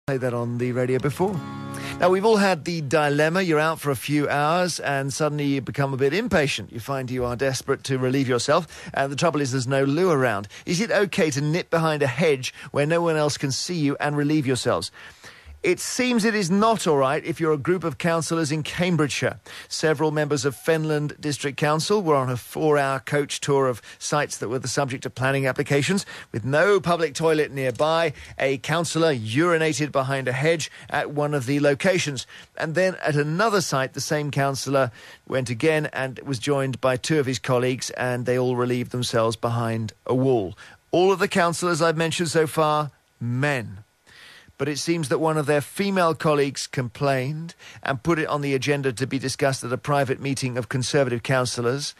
Played that on the radio before. Now, we've all had the dilemma. You're out for a few hours and suddenly you become a bit impatient. You find you are desperate to relieve yourself, and the trouble is there's no loo around. Is it okay to nip behind a hedge where no one else can see you and relieve yourselves? It seems it is not all right if you're a group of councillors in Cambridgeshire. Several members of Fenland District Council were on a 4-hour coach tour of sites that were the subject of planning applications. With no public toilet nearby, a councillor urinated behind a hedge at one of the locations. And then at another site, the same councillor went again and was joined by 2 of his colleagues, and they all relieved themselves behind a wall. All of the councillors I've mentioned so far, men. But it seems that one of their female colleagues complained and put it on the agenda to be discussed at a private meeting of Conservative councillors.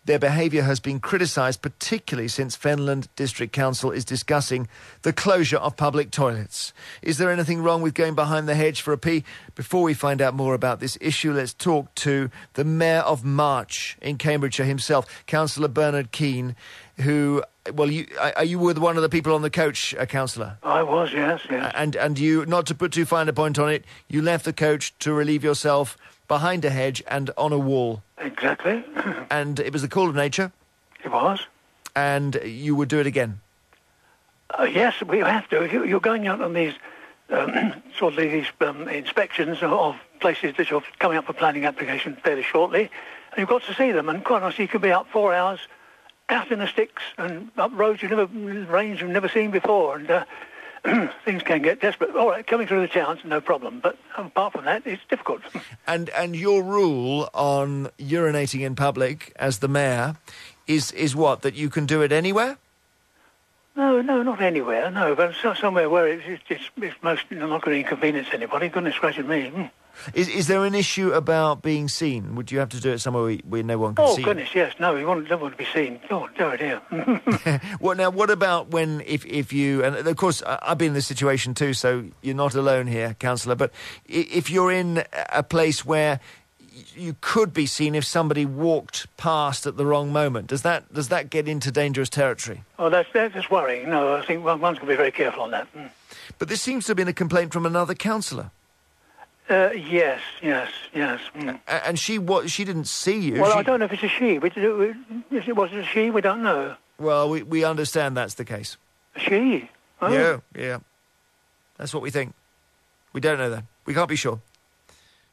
Their behaviour has been criticised, particularly since Fenland District Council is discussing the closure of public toilets. Is there anything wrong with going behind the hedge for a pee? Before we find out more about this issue, let's talk to the Mayor of March in Cambridgeshire himself, Councillor Bernard Keane, who... Well, are you with one of the people on the coach, Councillor? I was, yes. And you, not to put too fine a point on it, you left the coach to relieve yourself behind a hedge and on a wall. Exactly. And it was the call of nature? It was. And you would do it again? Yes, we have to. You're going out on these inspections of places that you're coming up for planning applications fairly shortly, and you've got to see them. And quite honestly, you could be up 4 hours out in the sticks and up roads range you've never seen before, and things can get desperate. All right, coming through the towns, no problem, but apart from that, it's difficult. And your rule on urinating in public as the mayor is what, that you can do it anywhere? No, not anywhere, no, but somewhere where it's most not going to inconvenience anybody. Goodness gracious me. Is there an issue about being seen? Would you have to do it somewhere where no one can see? Oh, goodness, yes. No, we don't want to be seen. Oh, dear. What about when, if you... And, of course, I've been in this situation too, so you're not alone here, Councillor, but if you're in a place where you could be seen if somebody walked past at the wrong moment, does that get into dangerous territory? Oh, that's worrying. No, I think one's going to be very careful on that. But this seems to have been a complaint from another councillor. Yes. And she didn't see you. Well, I don't know if it's a she. Was it a she? We don't know. Well, we understand that's the case. A she? Oh. Yeah. That's what we think. We don't know that. We can't be sure.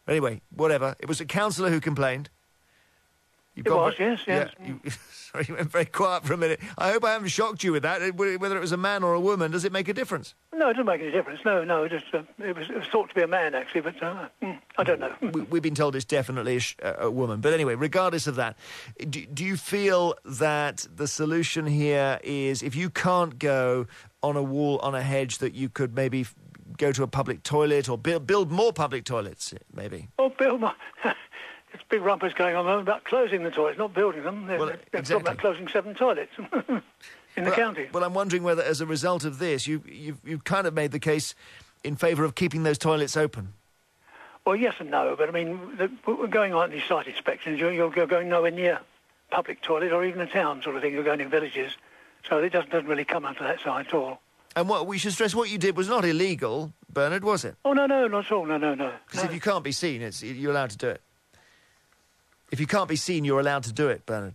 Anyway, whatever. It was a councillor who complained. Yes. Yeah, sorry, you went very quiet for a minute. I hope I haven't shocked you with that. Whether it was a man or a woman, does it make a difference? No, it doesn't make any difference. No, it was thought to be a man, actually, but I don't know. We've been told it's definitely a woman. But anyway, regardless of that, do you feel that the solution here is, if you can't go on a wall, on a hedge, that you could maybe go to a public toilet or build more public toilets, maybe? Oh, build more... There's big rumpus going on about closing the toilets, not building them. They're talking about closing 7 toilets in the county. Well, I'm wondering whether, as a result of this, you've kind of made the case in favour of keeping those toilets open. Well, yes and no, but I mean, we're going on these site inspections. You're going nowhere near public toilet or even a town sort of thing. You're going in villages, so it doesn't really come onto that side at all. And what we should stress, what you did was not illegal, Bernard, was it? Oh, no, not at all. No. Because if you can't be seen, you're allowed to do it. If you can't be seen, you're allowed to do it, Bernard.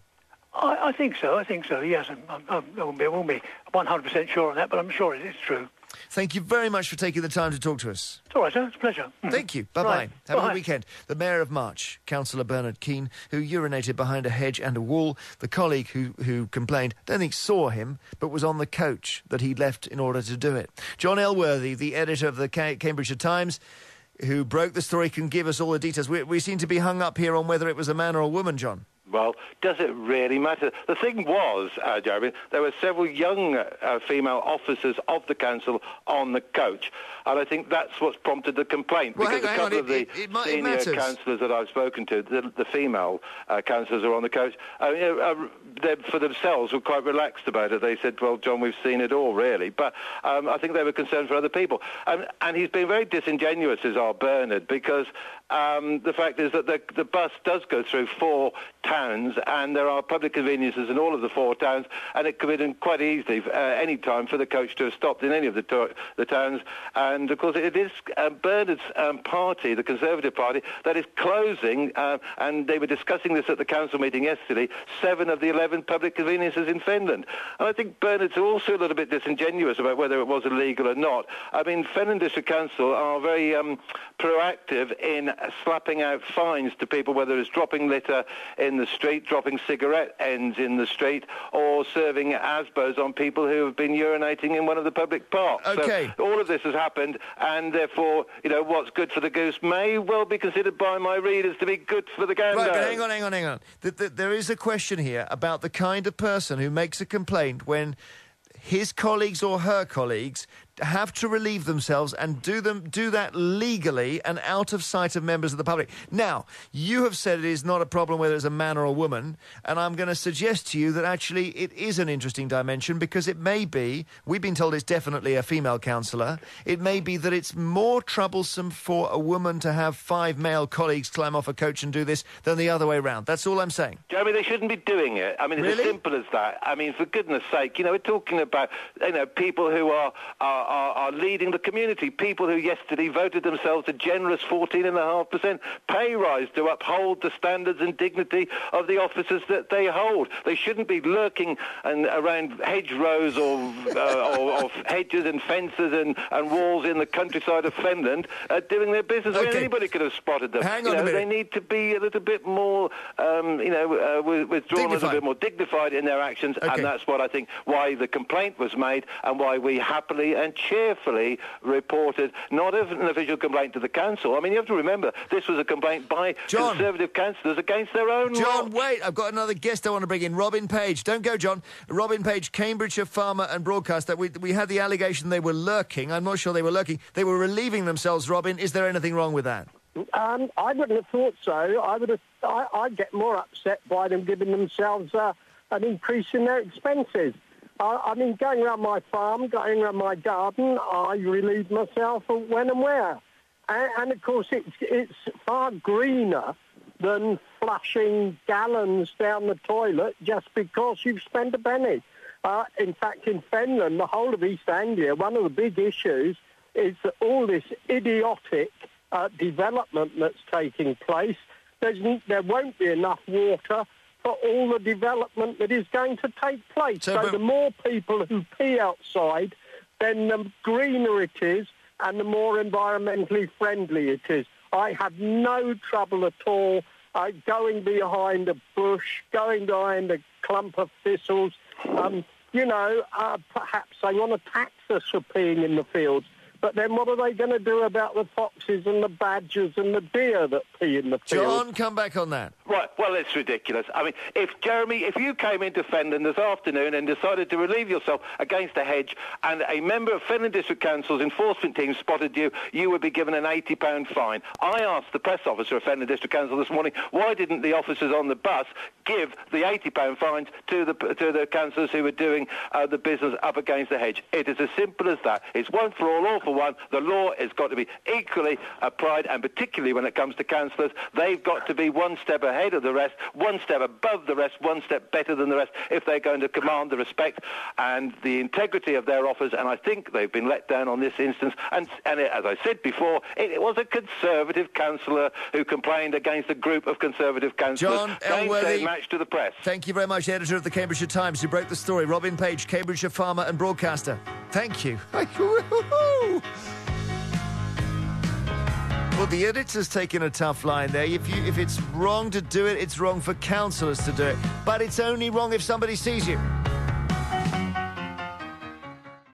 I think so, yes. I won't be 100% sure on that, but I'm sure it's true. Thank you very much for taking the time to talk to us. It's all right, sir. It's a pleasure. Thank you. Bye-bye. Right. Have a good weekend. The Mayor of March, Councillor Bernard Keane, who urinated behind a hedge and a wall. The colleague who complained, don't think saw him, but was on the coach that he'd left in order to do it. John Elworthy, the editor of the Cambridgeshire Times, who broke the story, can give us all the details. We seem to be hung up here on whether it was a man or a woman, John. Well, does it really matter? The thing was, Jeremy, there were several young female officers of the council on the coach, and I think that's what's prompted the complaint. Well, because a couple of the senior councillors that I've spoken to, the female councillors who are on the coach, they, for themselves, were quite relaxed about it. They said, well, John, we've seen it all, really. But I think they were concerned for other people. And he's been very disingenuous, is our Bernard, because the fact is that the bus does go through 4 towns towns, and there are public conveniences in all of the 4 towns, and it could be done quite easily any time for the coach to have stopped in any of the towns. And, of course, it is Bernard's party, the Conservative Party, that is closing, and they were discussing this at the council meeting yesterday, 7 of the 11 public conveniences in Finland. And I think Bernard's also a little bit disingenuous about whether it was illegal or not. I mean, Fenland District Council are very proactive in slapping out fines to people, whether it's dropping litter in the street, dropping cigarette ends in the street, or serving ASBOs on people who have been urinating in one of the public parks. Okay. So all of this has happened, and therefore, you know, what's good for the goose may well be considered by my readers to be good for the gander. Right, but hang on. There is a question here about the kind of person who makes a complaint when his colleagues or her colleagues have to relieve themselves and do that legally and out of sight of members of the public. Now, you have said it is not a problem whether it's a man or a woman, and I'm going to suggest to you that actually it is an interesting dimension, because it may be, we've been told it's definitely a female councillor, it may be that it's more troublesome for a woman to have 5 male colleagues climb off a coach and do this than the other way around. That's all I'm saying. Jeremy, they shouldn't be doing it. I mean, it's really? as simple as that. I mean, for goodness sake, you know, we're talking about, you know, people who are leading the community, people who yesterday voted themselves a generous 14.5% pay rise to uphold the standards and dignity of the offices that they hold. They shouldn't be lurking around hedgerows or hedges and fences and walls in the countryside of Finland doing their business. Okay. Anybody could have spotted them. Hang on a minute. They need to be a little bit more, withdrawn, a little bit more dignified in their actions, and that's what I think why the complaint was made and why we happily and cheerfully reported not an official complaint to the council. I mean, you have to remember, this was a complaint by Conservative councillors against their own John, lot. wait, I've got another guest I want to bring in, Robin Page. Don't go, John. Robin Page, Cambridgeshire farmer and broadcaster. We had the allegation they were lurking. I'm not sure they were lurking. They were relieving themselves, Robin. Is there anything wrong with that? I wouldn't have thought so. I'd get more upset by them giving themselves an increase in their expenses. I mean, going around my farm, going around my garden, I relieve myself when and where. And of course, it's far greener than flushing gallons down the toilet just because you've spent a penny. In fact, in Finland, the whole of East Anglia, one of the big issues is that all this idiotic development that's taking place, there won't be enough water for all the development that is going to take place. So the more people who pee outside, then the greener it is and the more environmentally friendly it is. I have no trouble at all going behind a bush, going behind a clump of thistles. Perhaps they want to tax us for peeing in the fields. But then what are they going to do about the foxes and the badgers and the deer that pee in the field? John, come back on that. Right, well, it's ridiculous. I mean, if you came into Fenland this afternoon and decided to relieve yourself against a hedge and a member of Fenland District Council's enforcement team spotted you, you would be given an £80 fine. I asked the press officer of Fenland District Council this morning, why didn't the officers on the bus give the £80 fines to the councillors who were doing the business up against the hedge? It is as simple as that. It's one for all for one. The law has got to be equally applied, and particularly when it comes to councillors, they've got to be one step ahead of the rest, one step above the rest, one step better than the rest if they're going to command the respect and the integrity of their office. And I think they've been let down on this instance. And as I said before, it was a Conservative councillor who complained against a group of Conservative councillors. John Elworthy, match to the press. Thank you very much, editor of the Cambridgeshire Times, who broke the story. Robin Page, Cambridgeshire farmer and broadcaster. Thank you. Well, the editor's taken a tough line there. If it's wrong to do it, it's wrong for councillors to do it. But it's only wrong if somebody sees you.